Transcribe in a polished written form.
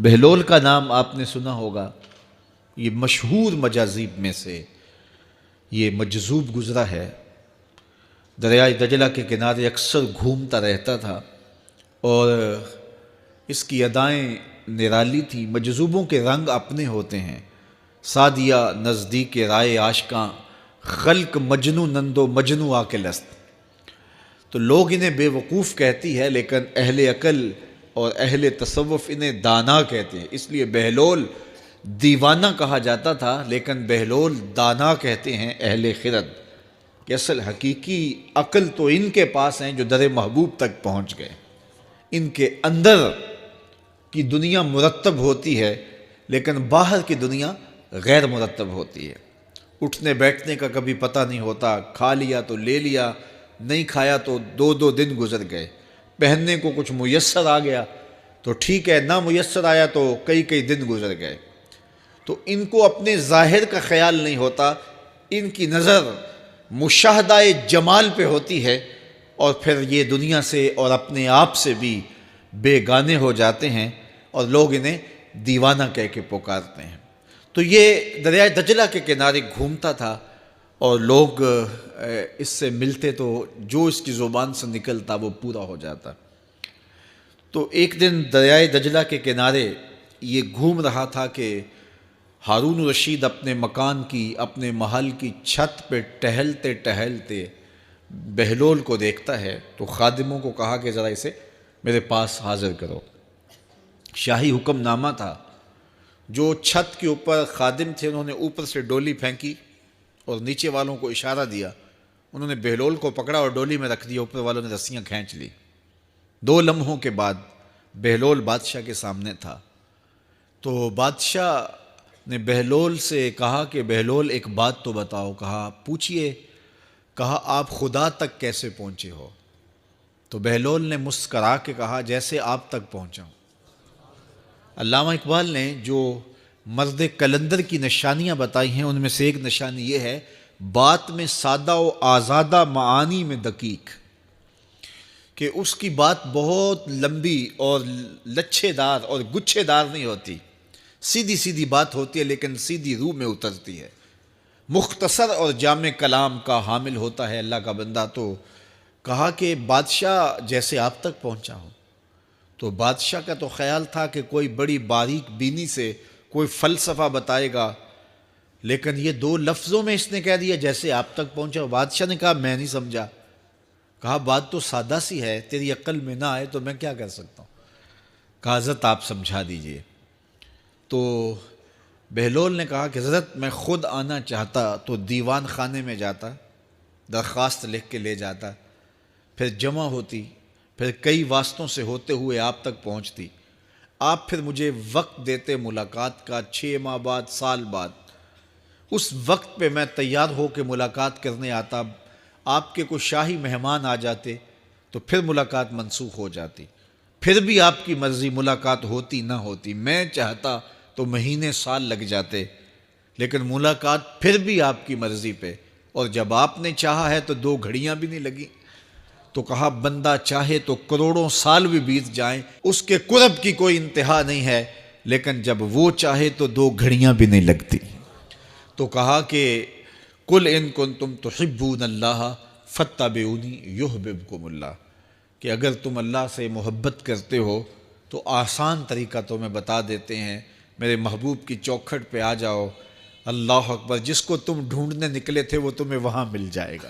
بہلول کا نام آپ نے سنا ہوگا، یہ مشہور مجاذیب میں سے یہ مجذوب گزرا ہے۔ دریائے دجلہ کے کنارے اکثر گھومتا رہتا تھا اور اس کی ادائیں نرالی تھی۔ مجذوبوں کے رنگ اپنے ہوتے ہیں، سادیہ نزدیک رائے عاشقاں، خلق مجنو نندو مجنو آ کے لست۔ تو لوگ انہیں بے وقوف کہتی ہے، لیکن اہل عقل اور اہل تصوف انہیں دانا کہتے ہیں۔ اس لیے بہلول دیوانہ کہا جاتا تھا، لیکن بہلول دانا کہتے ہیں اہل خرد، کہ اصل حقیقی عقل تو ان کے پاس ہیں جو در محبوب تک پہنچ گئے۔ ان کے اندر کی دنیا مرتب ہوتی ہے، لیکن باہر کی دنیا غیر مرتب ہوتی ہے۔ اٹھنے بیٹھنے کا کبھی پتہ نہیں ہوتا، کھا لیا تو لے لیا، نہیں کھایا تو دو دو دن گزر گئے۔ پہننے کو کچھ میسر آ گیا تو ٹھیک ہے، نہ میسر آیا تو کئی کئی دن گزر گئے۔ تو ان کو اپنے ظاہر کا خیال نہیں ہوتا، ان کی نظر مشاہدہ جمال پہ ہوتی ہے، اور پھر یہ دنیا سے اور اپنے آپ سے بھی بے گانے ہو جاتے ہیں، اور لوگ انہیں دیوانہ کہہ کے پکارتے ہیں۔ تو یہ دریائے دجلہ کے کنارے گھومتا تھا، اور لوگ اس سے ملتے تو جو اس کی زبان سے نکلتا وہ پورا ہو جاتا۔ تو ایک دن دریائے دجلہ کے کنارے یہ گھوم رہا تھا کہ ہارون رشید اپنے مکان کی، اپنے محل کی چھت پہ ٹہلتے ٹہلتے بہلول کو دیکھتا ہے، تو خادموں کو کہا کہ ذرا اسے میرے پاس حاضر کرو۔ شاہی حکم نامہ تھا۔ جو چھت کے اوپر خادم تھے انہوں نے اوپر سے ڈولی پھینکی اور نیچے والوں کو اشارہ دیا، انہوں نے بہلول کو پکڑا اور ڈولی میں رکھ دیا، اوپر والوں نے رسیاں کھینچ لی۔ 2 لمحوں کے بعد بہلول بادشاہ کے سامنے تھا۔ تو بادشاہ نے بہلول سے کہا کہ بہلول ایک بات تو بتاؤ۔ کہا پوچھئے۔ کہا آپ خدا تک کیسے پہنچے ہو؟ تو بہلول نے مسکرا کے کہا جیسے آپ تک پہنچا ہوں۔ علامہ اقبال نے جو مرد کلندر کی نشانیاں بتائی ہیں ان میں سے ایک نشانی یہ ہے، بات میں سادہ و آزادہ، معانی میں دقیق، کہ اس کی بات بہت لمبی اور لچھے دار اور گچھے دار نہیں ہوتی، سیدھی سیدھی بات ہوتی ہے لیکن سیدھی روح میں اترتی ہے۔ مختصر اور جامع کلام کا حامل ہوتا ہے اللہ کا بندہ۔ تو کہا کہ بادشاہ جیسے آپ تک پہنچا ہوں۔ تو بادشاہ کا تو خیال تھا کہ کوئی بڑی باریک بینی سے کوئی فلسفہ بتائے گا، لیکن یہ 2 لفظوں میں اس نے کہہ دیا جیسے آپ تک پہنچا۔ بادشاہ نے کہا میں نہیں سمجھا۔ کہا بات تو سادہ سی ہے، تیری عقل میں نہ آئے تو میں کیا کر سکتا ہوں۔ کہا حضرت آپ سمجھا دیجئے۔ تو بہلول نے کہا کہ حضرت میں خود آنا چاہتا تو دیوان خانے میں جاتا، درخواست لکھ کے لے جاتا، پھر جمع ہوتی، پھر کئی واسطوں سے ہوتے ہوئے آپ تک پہنچتی، آپ پھر مجھے وقت دیتے ملاقات کا، 6 ماہ بعد، سال بعد۔ اس وقت پہ میں تیار ہو کے ملاقات کرنے آتا، آپ کے کوئی شاہی مہمان آ جاتے تو پھر ملاقات منسوخ ہو جاتی، پھر بھی آپ کی مرضی ملاقات ہوتی نہ ہوتی۔ میں چاہتا تو مہینے سال لگ جاتے، لیکن ملاقات پھر بھی آپ کی مرضی پہ، اور جب آپ نے چاہا ہے تو 2 گھڑیاں بھی نہیں لگی۔ تو کہا بندہ چاہے تو کروڑوں سال بھی بیت جائیں، اس کے قرب کی کوئی انتہا نہیں ہے، لیکن جب وہ چاہے تو 2 گھڑیاں بھی نہیں لگتی۔ تو کہا کہ قل ان کنتم تحبون اللہ فاتبعونی یحببکم اللہ، کہ اگر تم اللہ سے محبت کرتے ہو تو آسان طریقہ تمہیں بتا دیتے ہیں، میرے محبوب کی چوکھٹ پہ آ جاؤ، اللہ اکبر، جس کو تم ڈھونڈنے نکلے تھے وہ تمہیں وہاں مل جائے گا۔